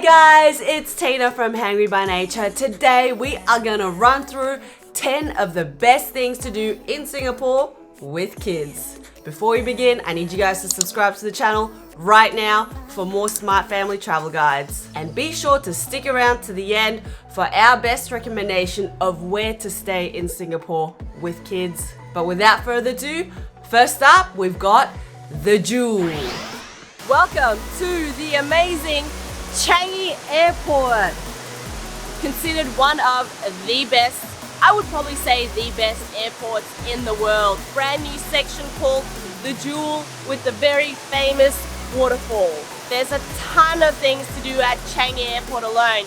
guys, it's Tina from Hangry by Nature. Today we are gonna run through 10 of the best things to do in Singapore with kids. Before we begin, I need you guys to subscribe to the channel right now for more smart family travel guides. And be sure to stick around to the end for our best recommendation of where to stay in Singapore with kids. But without further ado, first up, we've got the Jewel. Welcome to the amazing Changi Airport. Considered one of the best, I would probably say the best airports in the world. Brand new section called the Jewel with the very famous waterfall. There's a ton of things to do at Changi Airport alone.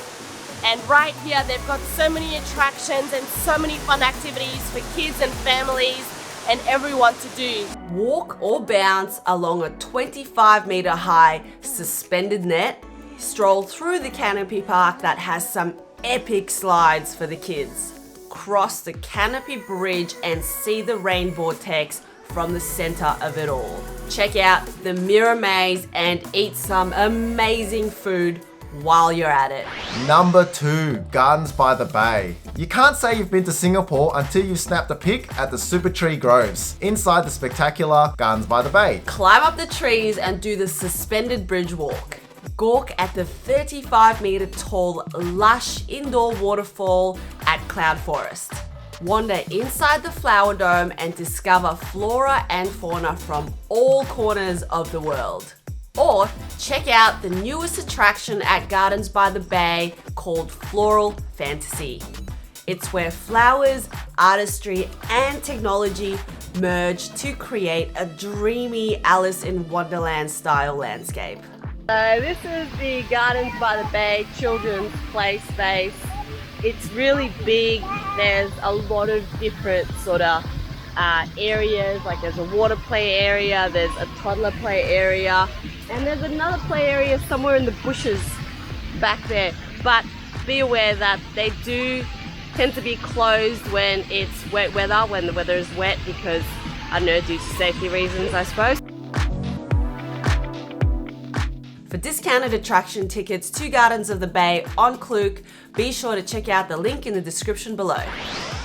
And right here they've got so many attractions and so many fun activities for kids and families and everyone to do. Walk or bounce along a 25-meter high suspended net. Stroll through the Canopy Park that has some epic slides for the kids. Cross the Canopy Bridge and see the rain vortex from the center of it all. Check out the Mirror Maze and eat some amazing food while you're at it. Number 2, Gardens by the Bay. You can't say you've been to Singapore until you've snapped a pic at the Super Tree Groves inside the spectacular Gardens by the Bay. Climb up the trees and do the suspended bridge walk. Gawk at the 35-meter tall lush indoor waterfall at Cloud Forest. Wander inside the flower dome and discover flora and fauna from all corners of the world. Or check out the newest attraction at Gardens by the Bay called Floral Fantasy. It's where flowers, artistry and technology merge to create a dreamy Alice in Wonderland style landscape. This is the Gardens by the Bay children's play space. It's really big. There's a lot of different sort of areas, like there's a water play area, there's a toddler play area, and there's another play area somewhere in the bushes back there. But be aware that they do tend to be closed when it's wet weather, when the weather is wet, because I don't know, due to safety reasons, I suppose. For discounted attraction tickets to Gardens of the Bay on Klook, be sure to check out the link in the description below.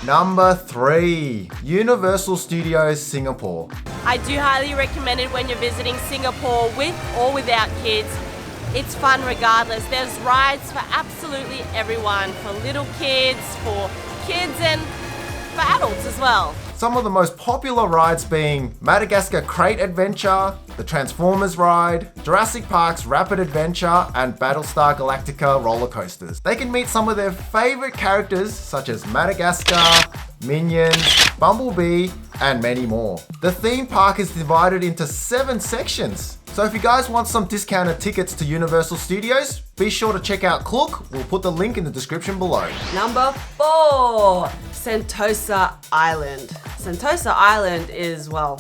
Number 3, Universal Studios Singapore. I do highly recommend it when you're visiting Singapore with or without kids. It's fun regardless. There's rides for absolutely everyone, for little kids, for kids and for adults as well. Some of the most popular rides being Madagascar Crate Adventure, the Transformers ride, Jurassic Park's Rapid Adventure, and Battlestar Galactica roller coasters. They can meet some of their favorite characters such as Madagascar, Minions, Bumblebee, and many more. The theme park is divided into 7 sections. So if you guys want some discounted tickets to Universal Studios, be sure to check out Klook. We'll put the link in the description below. Number 4, Sentosa Island. Sentosa Island is, well,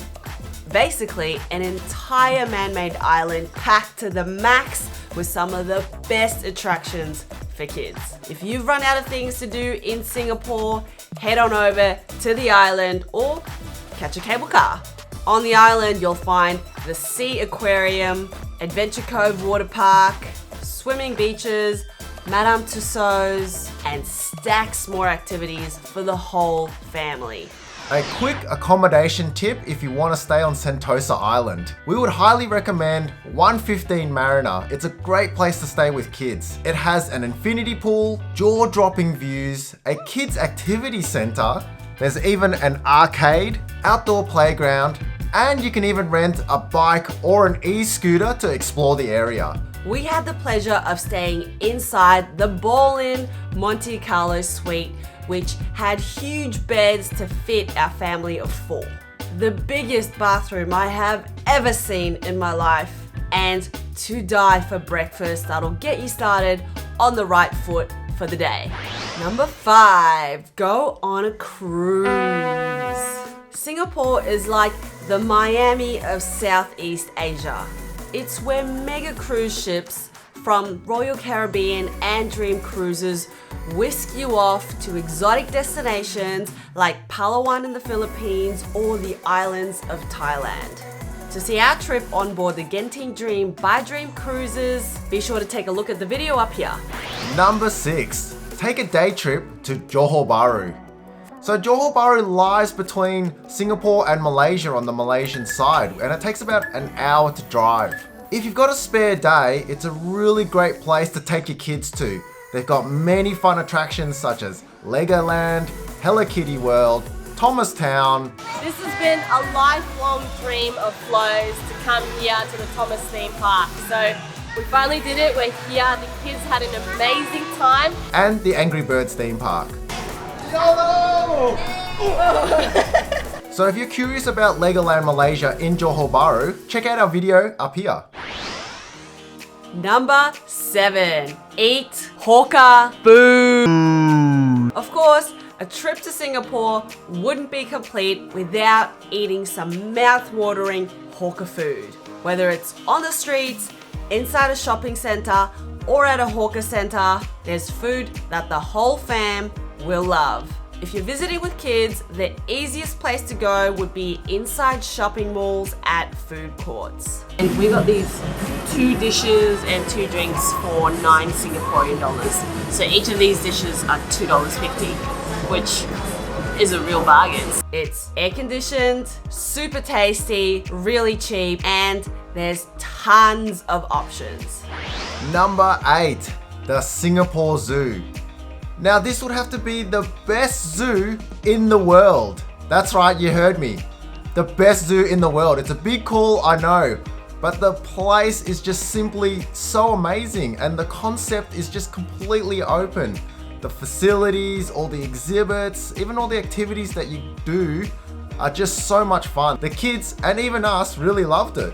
basically an entire man-made island packed to the max with some of the best attractions for kids. If you've run out of things to do in Singapore, head on over to the island or catch a cable car. On the island, you'll find the Sea Aquarium, Adventure Cove Water Park, swimming beaches, Madame Tussauds, and stacks more activities for the whole family. A quick accommodation tip if you want to stay on Sentosa Island. We would highly recommend 115 Mariner. It's a great place to stay with kids. It has an infinity pool, jaw-dropping views, a kids activity center, there's even an arcade, outdoor playground, and you can even rent a bike or an e-scooter to explore the area. We had the pleasure of staying inside the Ball-In Monte Carlo suite, which had huge beds to fit our family of 4. The biggest bathroom I have ever seen in my life, and to die for breakfast that'll get you started on the right foot for the day. Number 5, go on a cruise. Singapore is like the Miami of Southeast Asia. It's where mega cruise ships from Royal Caribbean and Dream Cruises whisk you off to exotic destinations like Palawan in the Philippines or the islands of Thailand. To see our trip on board the Genting Dream by Dream Cruises, be sure to take a look at the video up here. Number 6. Take a day trip to Johor Bahru. So Johor Bahru lies between Singapore and Malaysia on the Malaysian side, and it takes about an hour to drive. If you've got a spare day, it's a really great place to take your kids to. They've got many fun attractions such as Legoland, Hello Kitty World, Thomas Town. This has been a lifelong dream of Flo's to come here to the Thomas theme park. So we finally did it. We're here. The kids had an amazing time. And the Angry Birds theme park. So if you're curious about Legoland Malaysia in Johor Bahru, check out our video up here. Number 7. Eat hawker food. Of course, a trip to Singapore wouldn't be complete without eating some mouth-watering hawker food. Whether it's on the streets, inside a shopping center, or at a hawker center, there's food that the whole fam will love. If you're visiting with kids, the easiest place to go would be inside shopping malls at food courts. And we got these 2 dishes and 2 drinks for 9 Singaporean dollars. So each of these dishes are $2.50, which is a real bargain. It's air conditioned, super tasty, really cheap, and there's tons of options. Number 8. The Singapore Zoo. Now this would have to be the best zoo in the world. That's right, you heard me. The best zoo in the world. It's a big call, I know, but the place is just simply so amazing and the concept is just completely open. The facilities, all the exhibits, even all the activities that you do are just so much fun. The kids and even us really loved it.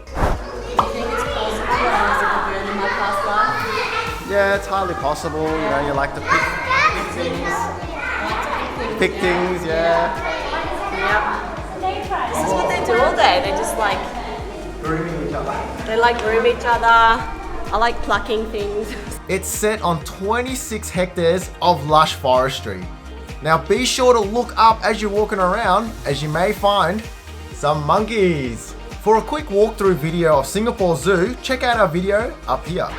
Yeah, it's highly possible. You know, you like to pick things, yeah. This is what they do all day. They just like Grooming each other. They like groom each other. I like plucking things. It's set on 26 hectares of lush forestry. Now be sure to look up as you're walking around, as you may find some monkeys. For a quick walkthrough video of Singapore Zoo, check out our video up here.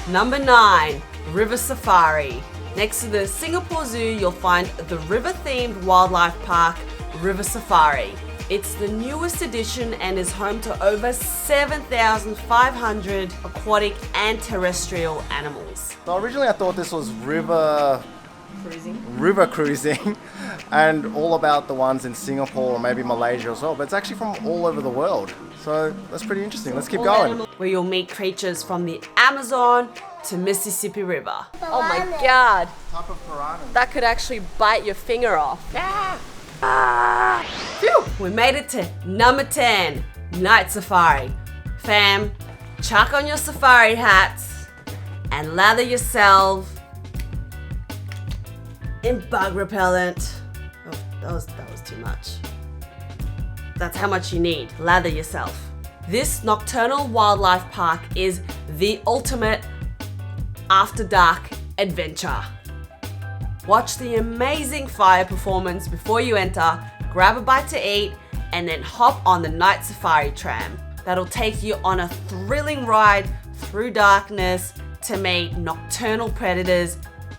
Number 9, River Safari. Next to the Singapore Zoo, you'll find the river-themed wildlife park, River Safari. It's the newest edition and is home to over 7,500 aquatic and terrestrial animals. So originally I thought this was river cruising and all about the ones in Singapore or maybe Malaysia as well, but it's actually from all over the world. So that's pretty interesting. Let's keep going. Where you'll meet creatures from the Amazon to Mississippi River. Oh my God. Type of piranha. That could actually bite your finger off. Phew. We made it to number 10, Night Safari. Fam, chuck on your safari hats and lather yourself in bug repellent. Oh, that was too much. That's how much you need. Lather yourself. This nocturnal wildlife park is the ultimate after dark adventure. Watch the amazing fire performance before you enter, grab a bite to eat, and then hop on the Night Safari tram. That'll take you on a thrilling ride through darkness to meet nocturnal predators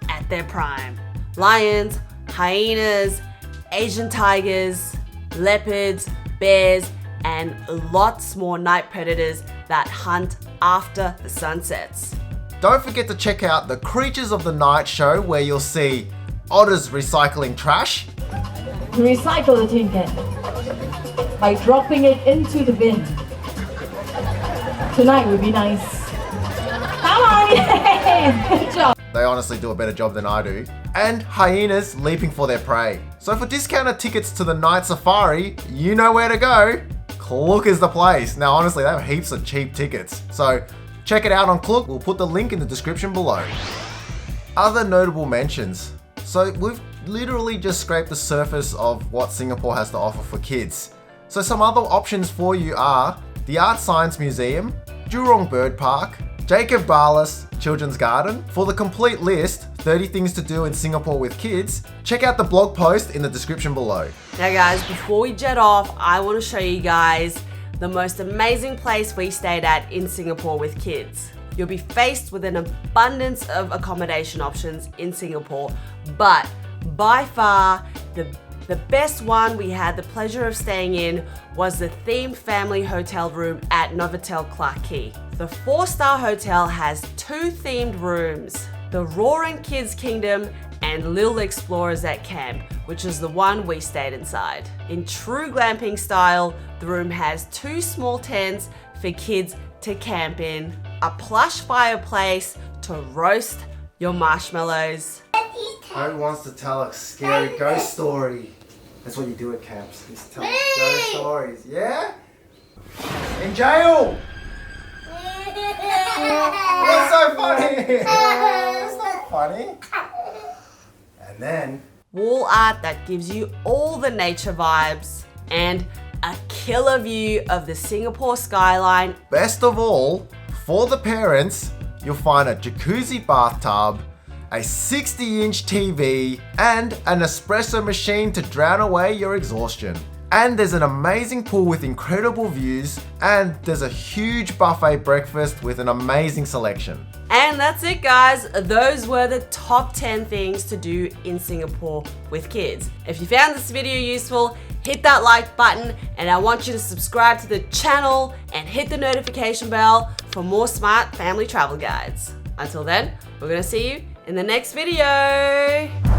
at their prime. Lions, hyenas, Asian tigers, leopards, bears, and lots more night predators that hunt after the sun sets. Don't forget to check out the Creatures of the Night show where you'll see otters recycling trash, Recycle the tin can by dropping it into the bin. Tonight would be nice. Come on, yay! Good job. they honestly do a better job than I do, and hyenas leaping for their prey. So for discounted tickets to the Night Safari, you know where to go. Klook is the place. Now honestly, they have heaps of cheap tickets. So check it out on Klook. We'll put the link in the description below. Other notable mentions. So we've literally just scraped the surface of what Singapore has to offer for kids. So some other options for you are the Art Science Museum, Jurong Bird Park, Jacob Barlas Children's Garden. For the complete list, 30 things to do in Singapore with kids, check out the blog post in the description below. Now guys, before we jet off, I want to show you guys the most amazing place we stayed at in Singapore with kids. You'll be faced with an abundance of accommodation options in Singapore, but by far the best one we had the pleasure of staying in was the themed family hotel room at Novotel Clarke Quay. The 4-star hotel has 2 themed rooms, the Roaring Kids Kingdom and Little Explorers at Camp, which is the one we stayed inside. In true glamping style, the room has 2 small tents for kids to camp in, a plush fireplace to roast your marshmallows. Who wants to tell a scary ghost story? That's what you do at camps. You tell ghost stories, yeah? In jail! What's so funny? It's not funny. And then Wall art that gives you all the nature vibes and a killer view of the Singapore skyline. best of all, for the parents, you'll find a jacuzzi bathtub, a 60-inch TV, and an espresso machine to drown away your exhaustion. And there's an amazing pool with incredible views, and there's a huge buffet breakfast with an amazing selection. And that's it, guys. Those were the top 10 things to do in Singapore with kids. If you found this video useful, hit that like button, and I want you to subscribe to the channel and hit the notification bell for more smart family travel guides. Until then, we're gonna see you in the next video.